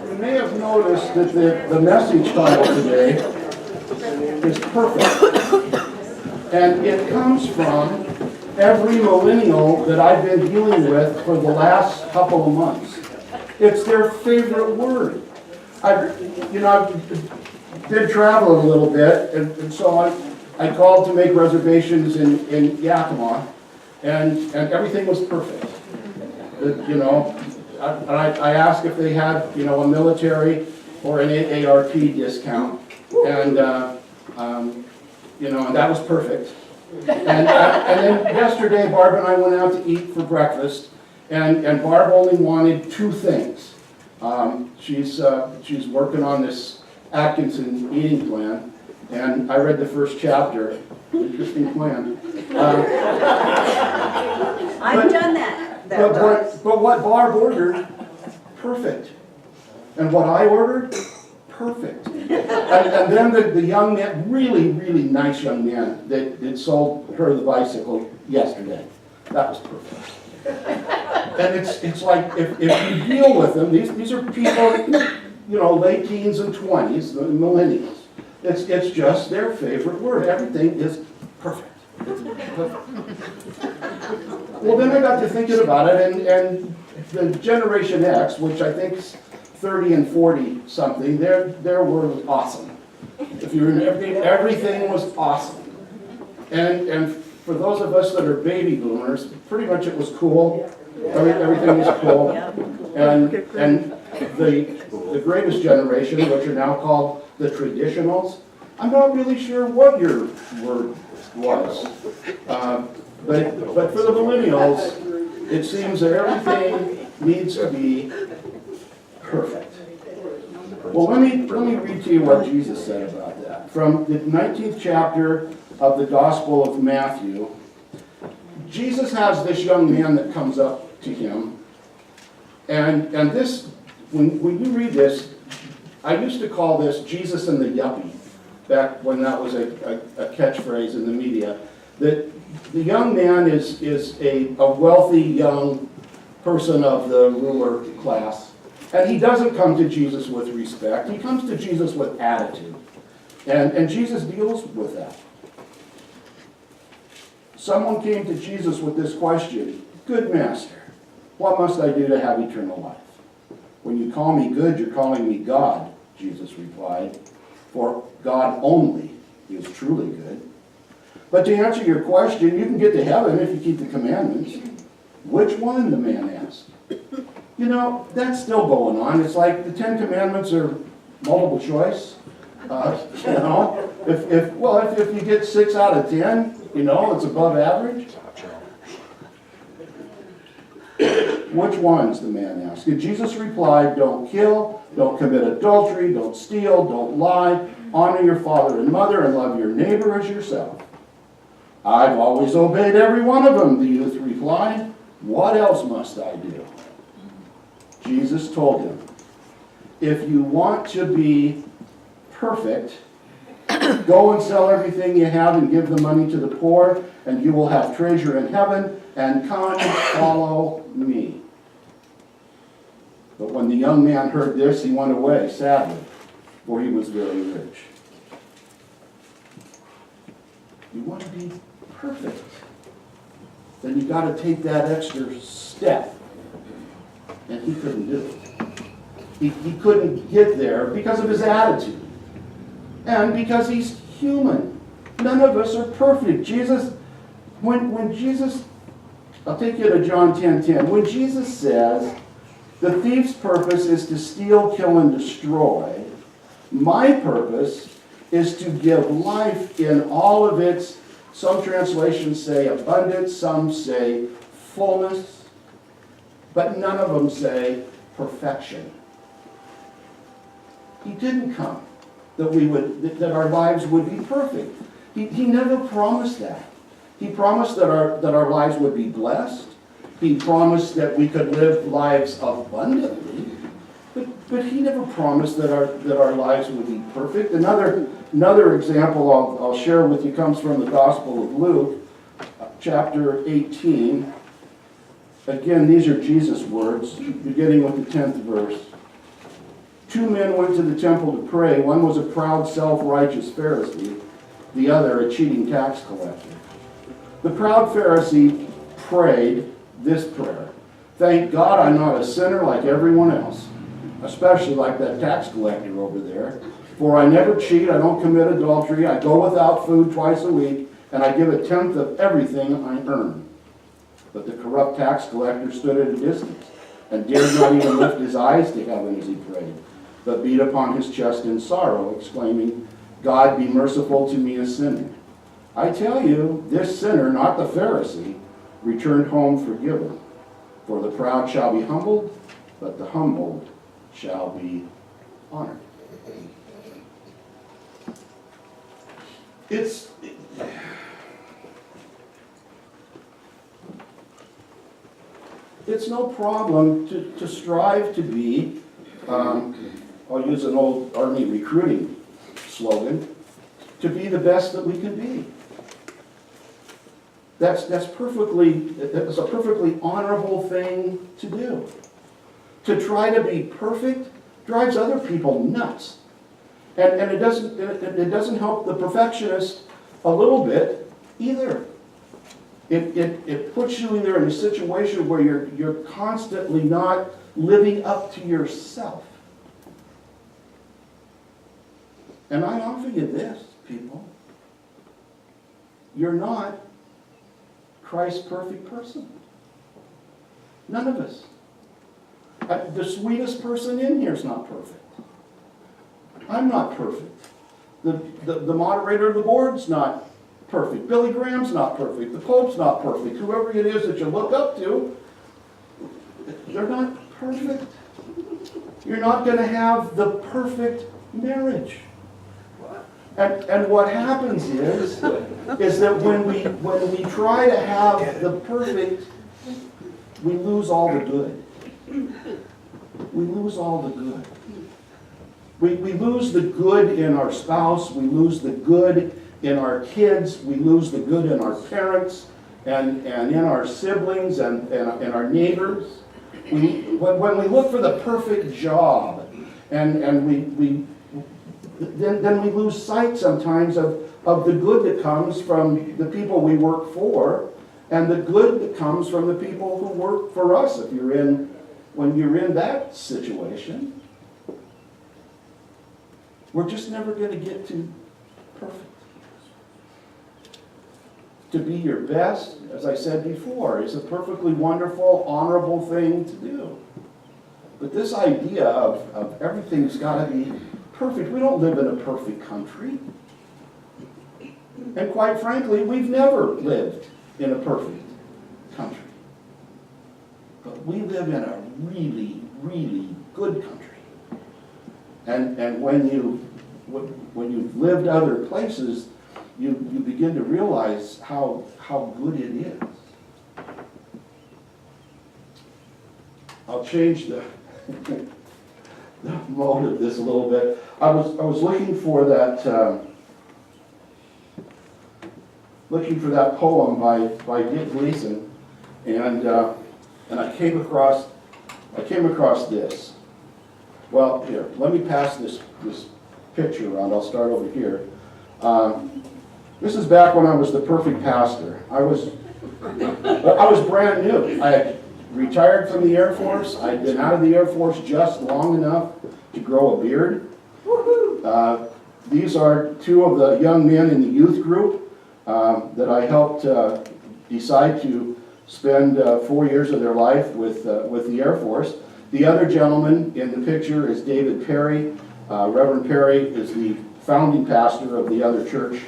You may have noticed that the message title today is perfect. And it comes from every millennial that I've been dealing with for the last couple of months. It's their favorite word. I did travel a little bit, and so I called to make reservations in Yakima, and everything was perfect. I asked if they had, a military or an AARP discount, and that was perfect. And then yesterday, Barb and I went out to eat for breakfast, and Barb only wanted two things. She's working on this Atkinson eating plan, and I read the first chapter. Interesting plan. I've done that. But what Barb ordered, perfect. And what I ordered, perfect. And then the young man, really, really nice young man that sold her the bicycle yesterday, that was perfect. And it's like, if you deal with them, these are people, late teens and 20s, the millennials. It's just their favorite word. Everything is perfect. Well, then I got to thinking about it, and the Generation X, which I think is 30 and 40 something, their word was awesome. If you remember, everything was awesome. And for those of us that are baby boomers, pretty much it was cool. Everything was cool. And the greatest generation, which are now called the traditionals, I'm not really sure what your word was. But for the millennials, it seems that everything needs to be perfect. Well, let me read to you what Jesus said about that. From the 19th chapter of the Gospel of Matthew, Jesus has this young man that comes up to him. And this, when you read this, I used to call this Jesus and the Yuppie, back when that was a catchphrase in the media. That the young man is a wealthy young person of the ruler class. And he doesn't come to Jesus with respect. He comes to Jesus with attitude. And Jesus deals with that. Someone came to Jesus with this question, "Good master, what must I do to have eternal life?" "When you call me good, you're calling me God," Jesus replied. "For God only is truly good. But to answer your question, you can get to heaven if you keep the commandments." "Which one?" the man asked. That's still going on. It's like the 10 Commandments are multiple choice. If you get 6 out of 10, it's above average. "Which ones?" the man asked. And Jesus replied, "Don't kill, don't commit adultery, don't steal, don't lie, honor your father and mother, and love your neighbor as yourself." "I've always obeyed every one of them," the youth replied. "What else must I do?" Jesus told him, "If you want to be perfect, go and sell everything you have and give the money to the poor, and you will have treasure in heaven, and come follow me." But when the young man heard this, he went away sadly, for he was very rich. You want to be perfect, then you got to take that extra step. And he couldn't do it. He couldn't get there because of his attitude. And because he's human. None of us are perfect. When Jesus, I'll take you to John 10:10. When Jesus says, "The thief's purpose is to steal, kill, and destroy. My purpose is to give life in all of its," some translations say abundance, some say fullness, but none of them say perfection. He didn't come that our lives would be perfect. He never promised that. He promised that our lives would be blessed. He promised that we could live lives abundantly. But he never promised that our lives would be perfect. Another example I'll share with you comes from the Gospel of Luke, chapter 18. Again, these are Jesus' words, beginning with the 10th verse. Two men went to the temple to pray. One was a proud, self-righteous Pharisee, the other a cheating tax collector. The proud Pharisee prayed this prayer: "Thank God I'm not a sinner like everyone else, especially like that tax collector over there. For I never cheat, I don't commit adultery, I go without food twice a week, and I give a tenth of everything I earn." But the corrupt tax collector stood at a distance and dared not even lift his eyes to heaven as he prayed, but beat upon his chest in sorrow, exclaiming, "God, be merciful to me, a sinner." I tell you, this sinner, not the Pharisee, returned home forgiven. For the proud shall be humbled, but the humbled shall be honored. It's no problem to strive to be, I'll use an old Army recruiting slogan, to be the best that we can be. That's a perfectly honorable thing to do. To try to be perfect drives other people nuts. And it doesn't help the perfectionist a little bit either. It puts you either in a situation where you're constantly not living up to yourself. And I offer you this, people. You're not Christ's perfect person. None of us. The sweetest person in here is not perfect. I'm not perfect. The moderator of the board's not perfect. Billy Graham's not perfect. The Pope's not perfect. Whoever it is that you look up to, they're not perfect. You're not going to have the perfect marriage. And what happens is that when we try to have the perfect, we lose all the good. We lose all the good. We lose the good in our spouse. We lose the good in our kids. We lose the good in our parents and in our siblings and our neighbors. When we look for the perfect job, and then we lose sight sometimes of the good that comes from the people we work for, and the good that comes from the people who work for us. When you're in that situation, we're just never going to get to perfect. To be your best, as I said before, is a perfectly wonderful, honorable thing to do. But this idea of everything's got to be perfect, we don't live in a perfect country. And quite frankly, we've never lived in a perfect country. But we live in a really, really good country. And when you've lived other places, you begin to realize how good it is. I'll change the mode of this a little bit. I was looking for that poem by Dick Gleason, and I came across this. Well, here, let me pass this picture around. I'll start over here. This is back when I was the perfect pastor. I was brand new. I had retired from the Air Force. I'd been out of the Air Force just long enough to grow a beard. These are two of the young men in the youth group that I helped decide to spend 4 years of their life with the Air Force. The other gentleman in the picture is David Perry. Reverend Perry is the founding pastor of the other church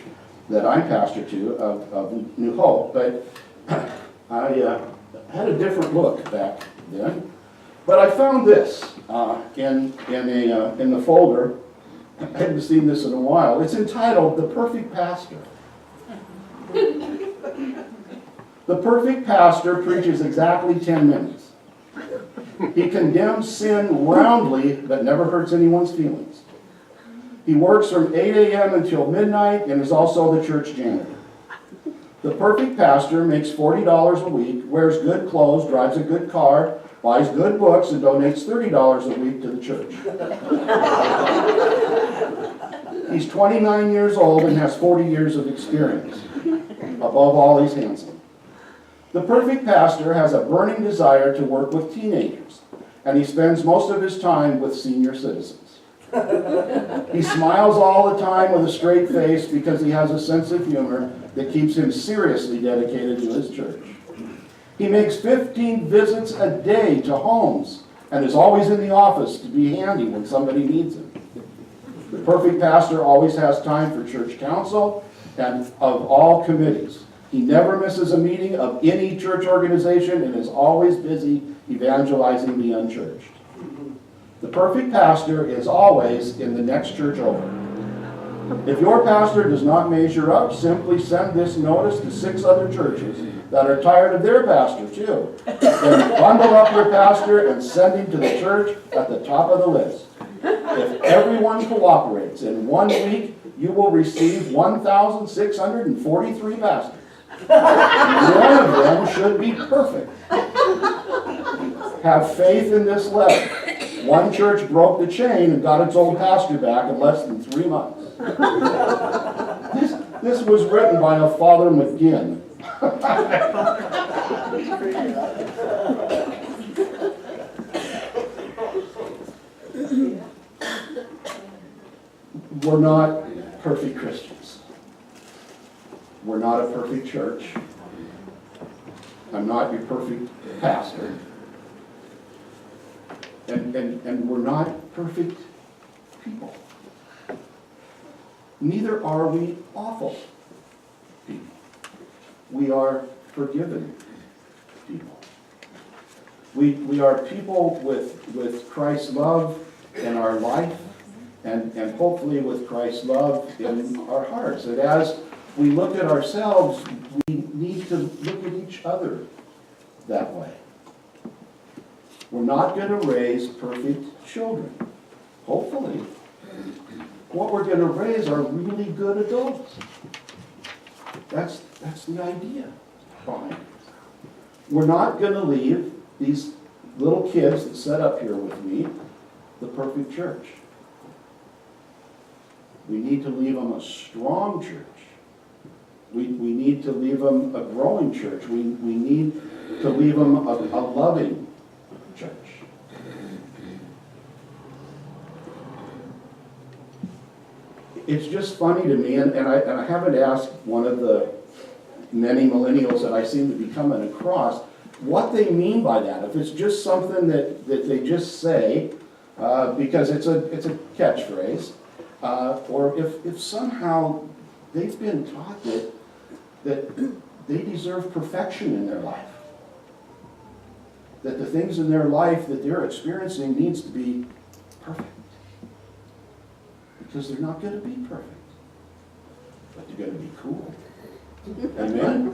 that I'm pastor to, of New Hope. But I had a different look back then. But I found this in the folder. I hadn't seen this in a while. It's entitled "The Perfect Pastor." The perfect pastor preaches exactly 10 minutes. He condemns sin roundly, but never hurts anyone's feelings. He works from 8 a.m. until midnight and is also the church janitor. The perfect pastor makes $40 a week, wears good clothes, drives a good car, buys good books, and donates $30 a week to the church. He's 29 years old and has 40 years of experience. Above all, he's handsome. The perfect pastor has a burning desire to work with teenagers, and he spends most of his time with senior citizens. He smiles all the time with a straight face because he has a sense of humor that keeps him seriously dedicated to his church. He makes 15 visits a day to homes and is always in the office to be handy when somebody needs him. The perfect pastor always has time for church council and of all committees. He never misses a meeting of any church organization and is always busy evangelizing the unchurched. The perfect pastor is always in the next church over. If your pastor does not measure up, simply send this notice to 6 other churches that are tired of their pastor too. Then bundle up your pastor and send him to the church at the top of the list. If everyone cooperates, in 1 week you will receive 1,643 pastors. None of them should be perfect. Have faith in this letter. One church broke the chain and got its old pastor back in less than 3 months. This was written by a Father McGinn. We're not perfect Christians. We're not a perfect church. I'm not your perfect pastor. And we're not perfect people. Neither are we awful people. We are forgiven people. We are people with Christ's love in our life and hopefully with Christ's love in our hearts. And as we look at ourselves, we need to look at each other that way. We're not going to raise perfect children. Hopefully. What we're going to raise are really good adults. That's the idea behind it. We're not going to leave these little kids that sit up here with me the perfect church. We need to leave them a strong church. We need to leave them a growing church. We need to leave them a loving church. It's just funny to me, and I haven't asked one of the many millennials that I seem to be coming across what they mean by that. If it's just something that they just say because it's a catchphrase, or if somehow they've been taught that they deserve perfection in their life. That the things in their life that they're experiencing needs to be perfect. Because they're not going to be perfect. But they're going to be cool. Amen?